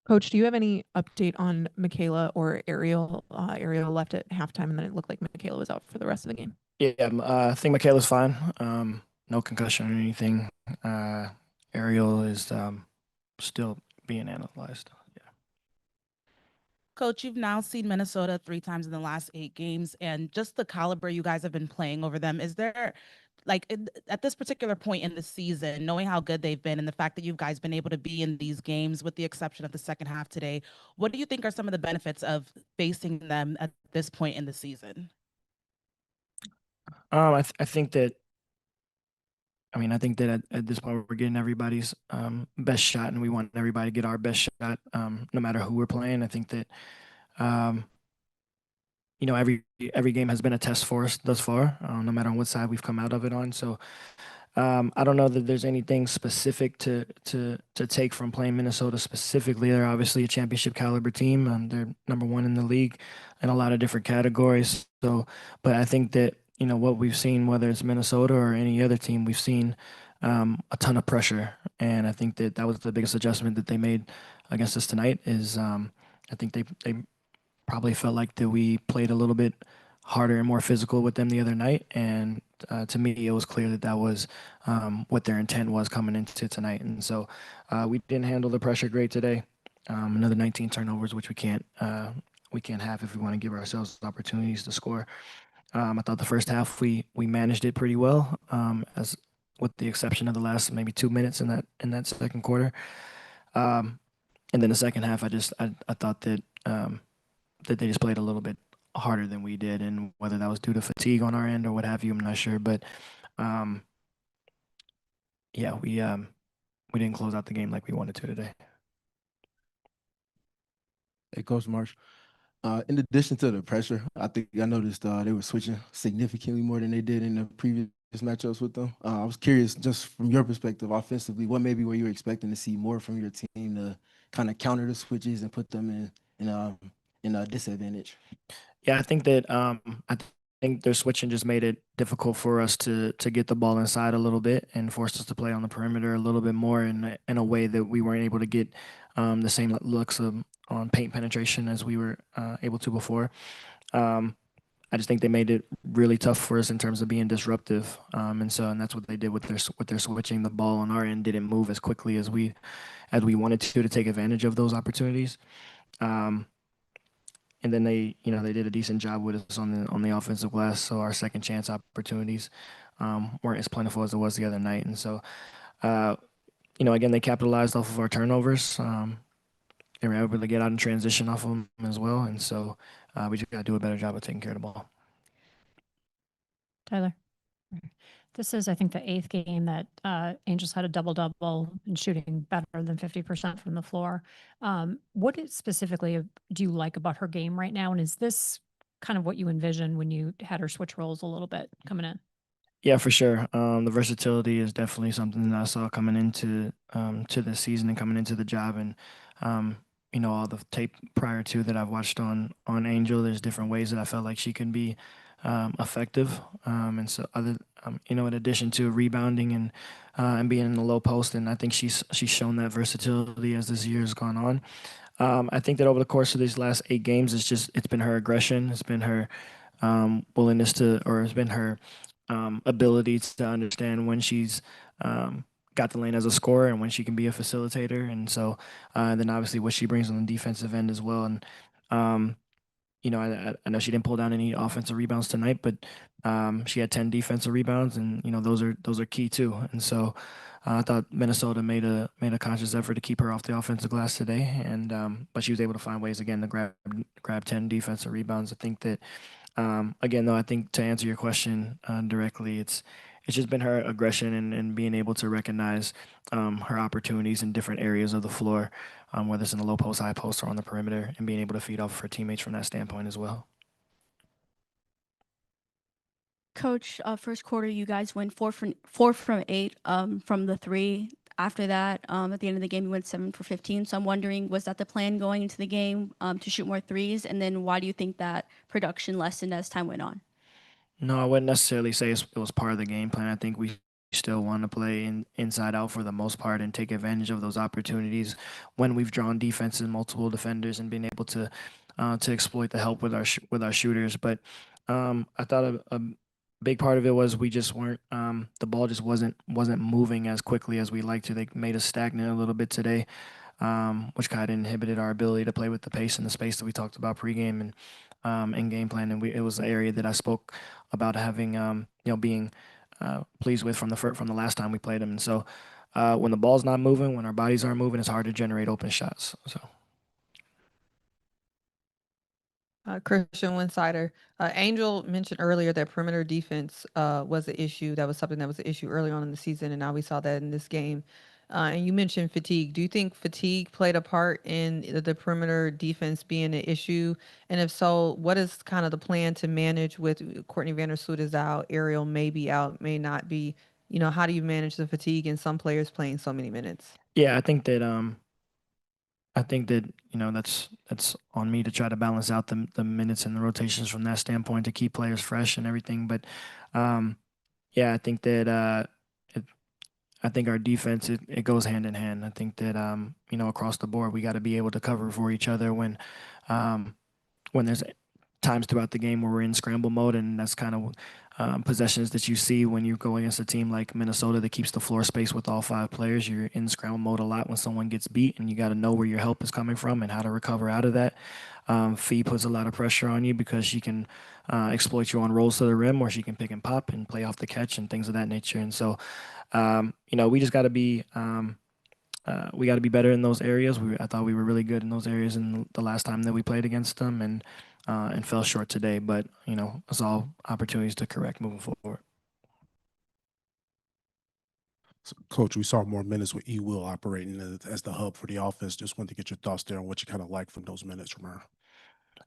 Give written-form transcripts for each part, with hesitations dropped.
Coach, do you have any update on Michaela or Ariel? Ariel left at halftime, and then it looked like Michaela was out for the rest of the game. Yeah, I think Michaela's fine. No concussion or anything. Uh, Ariel is still being analyzed. Yeah. Coach, you've now seen Minnesota 3 times in the last 8 games, and just the caliber you guys have been playing over them. Is there, at this particular point in the season, knowing how good they've been and the fact that you guys been able to be in these games, with the exception of the second half today, what do you think are some of the benefits of facing them at this point in the season? I think that. I think that at this point we're getting everybody's best shot, and we want everybody to get our best shot, no matter who we're playing. I think that um, every game has been a test for us thus far, no matter on what side we've come out of it on. So I don't know that there's anything specific to take from playing Minnesota specifically. They're obviously a championship caliber team. They're number one in the league in a lot of different categories. So, but I think that what we've seen, whether it's Minnesota or any other team, we've seen a ton of pressure, and I think that that was the biggest adjustment that they made against us tonight. Is I think they probably felt like that we played a little bit harder and more physical with them the other night, and to me, it was clear that that was what their intent was coming into tonight. And so we didn't handle the pressure great today. Another 19 turnovers, which we can't have if we want to give ourselves opportunities to score. I thought the first half we managed it pretty well, as with the exception of the last maybe 2 minutes in that second quarter. Um, and then the second half, I thought that they just played a little bit harder than we did, and whether that was due to fatigue on our end or what have you, I'm not sure. But um, yeah, we didn't close out the game like we wanted to today. Hey, Coach Marsh. In addition to the pressure, I think I noticed they were switching significantly more than they did in the previous matchups with them. I was curious, just from your perspective, offensively, what maybe were you expecting to see more from your team to kind of counter the switches and put them in a disadvantage? Yeah, I think that I think their switching just made it difficult for us to get the ball inside a little bit and forced us to play on the perimeter a little bit more in a way that we weren't able to get the same looks on paint penetration as we were able to before. Um, I just think they made it really tough for us in terms of being disruptive, and that's what they did with their switching. The ball on our end didn't move as quickly as we wanted to take advantage of those opportunities. Um, and then they did a decent job with us on the offensive glass. So our second chance opportunities weren't as plentiful as it was the other night. And so, uh, again, they capitalized off of our turnovers. They were able to get out in transition off of them as well. And so we just got to do a better job of taking care of the ball. Tyler. This is, I think, the 8th game that Angels had a double-double and shooting better than 50% from the floor. What specifically do you like about her game right now? And is this kind of what you envisioned when you had her switch roles a little bit coming in? Yeah, for sure. The versatility is definitely something that I saw coming into to this season and coming into the job, and all the tape prior to that I've watched on Angel. There's different ways that I felt like she can be effective, and so in addition to rebounding and being in the low post, and I think she's shown that versatility as this year has gone on. I think that over the course of these last 8 games, it's been her aggression, it's been her willingness to, or it's been her ability to understand when she's got the lane as a scorer and when she can be a facilitator. And so then obviously what she brings on the defensive end as well. And um, I know she didn't pull down any offensive rebounds tonight, but she had 10 defensive rebounds, and those are key too. And so I thought Minnesota made a conscious effort to keep her off the offensive glass today, and but she was able to find ways again to grab 10 defensive rebounds. I think that again, though, I think to answer your question directly, it's just been her aggression and being able to recognize her opportunities in different areas of the floor, whether it's in the low post, high post, or on the perimeter, and being able to feed off of her teammates from that standpoint as well. Coach, first quarter, you guys went four from 8 from the 3. After that, at the end of the game, you went 7 for 15. So I'm wondering, was that the plan going into the game, to shoot more threes? And then why do you think that production lessened as time went on? No, I wouldn't necessarily say it was part of the game plan. I think we still want to play inside out for the most part and take advantage of those opportunities when we've drawn defenses, multiple defenders, and been able to exploit the help with our shooters. But I thought a big part of it was we just weren't the ball just wasn't moving as quickly as we liked to. They made us stagnant a little bit today, which kind of inhibited our ability to play with the pace and the space that we talked about pregame and game plan. And it was the area that I spoke about having being pleased with from the last time we played them. And so when the ball's not moving, when our bodies aren't moving, it's hard to generate open shots. So. Christian Winsider. Angel mentioned earlier that perimeter defense was an issue. That was something that was an issue early on in the season, and now we saw that in this game. And you mentioned fatigue. Do you think fatigue played a part in the perimeter defense being an issue? And if so, what is kind of the plan to manage with Courtney Vandersloot is out, Ariel may be out, may not be? How do you manage the fatigue and some players playing so many minutes? Yeah, I think that that's on me to try to balance out the minutes and the rotations from that standpoint to keep players fresh and everything. But yeah, I think that I think our defense it goes hand in hand. I think that across the board we got to be able to cover for each other when there's times throughout the game where we're in scramble mode, and that's kind of possessions that you see when you go against a team like Minnesota that keeps the floor space with all 5 players. You're in scramble mode a lot when someone gets beat, and you got to know where your help is coming from and how to recover out of that. Fee puts a lot of pressure on you because she can exploit you on rolls to the rim, or she can pick and pop and play off the catch and things of that nature. And so, we just got to be we got to be better in those areas. I thought we were really good in those areas in the last time that we played against them, and fell short today. But it's all opportunities to correct moving forward. So, Coach, we saw more minutes with Will operating as the hub for the offense. Just wanted to get your thoughts there on what you kind of like from those minutes from her.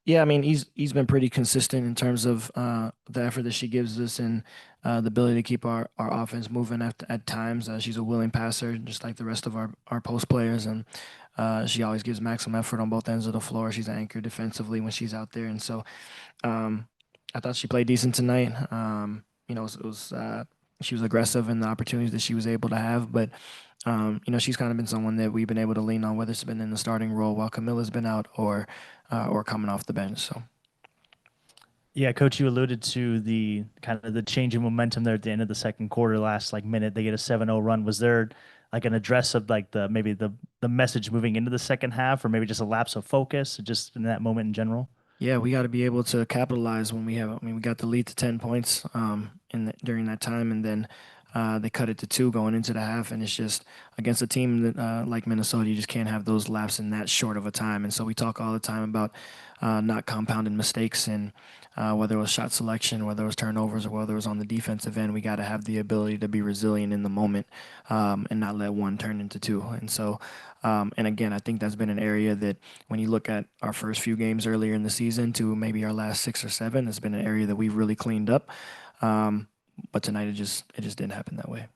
Yeah, I mean, he's been pretty consistent in terms of the effort that she gives us and the ability to keep our offense moving at times. She's a willing passer, just like the rest of our post players, and she always gives maximum effort on both ends of the floor. She's an anchor defensively when she's out there, and so I thought she played decent tonight. She was aggressive in the opportunities that she was able to have, but she's kind of been someone that we've been able to lean on, whether it's been in the starting role while Camilla's been out or coming off the bench. So. Yeah, Coach, you alluded to the kind of the change in momentum there at the end of the second quarter, last minute. They get a 7-0 run. Was there an address of maybe the message moving into the second half, or maybe just a lapse of focus just in that moment in general? Yeah, we got to be able to capitalize when we got the lead to 10 points during that time, and then they cut it to 2 going into the half, and it's just against a team that like Minnesota, you just can't have those laps in that short of a time. And so we talk all the time about not compounding mistakes, and whether it was shot selection, whether it was turnovers, or whether it was on the defensive end, we got to have the ability to be resilient in the moment and not let one turn into 2. And so, and again, I think that's been an area that when you look at our first few games earlier in the season to maybe our last 6 or 7, it's been an area that we've really cleaned up. But tonight it just didn't happen that way.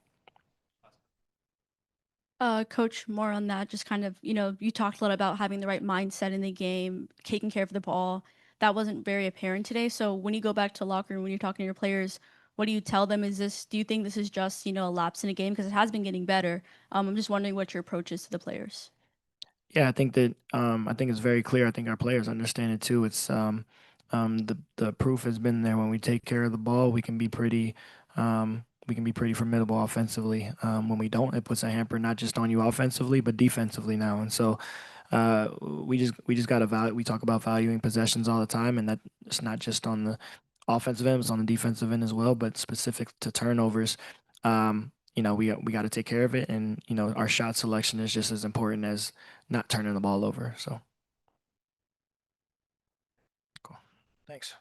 Coach, more on that, just kind of, you talked a lot about having the right mindset in the game, taking care of the ball. That wasn't very apparent today. So when you go back to locker room, when you're talking to your players, what do you tell them? Do you think this is just, a lapse in a game? Because it has been getting better. I'm just wondering what your approach is to the players. Yeah, I think that I think it's very clear. I think our players understand it too. It's the proof has been there. When we take care of the ball, we can be pretty formidable offensively. When we don't, it puts a hamper not just on you offensively, but defensively now. And so we just got to value. We talk about valuing possessions all the time, and that it's not just on the offensive end, it's on the defensive end as well. But specific to turnovers, we got to take care of it, and our shot selection is just as important as not turning the ball over. So, cool. Thanks.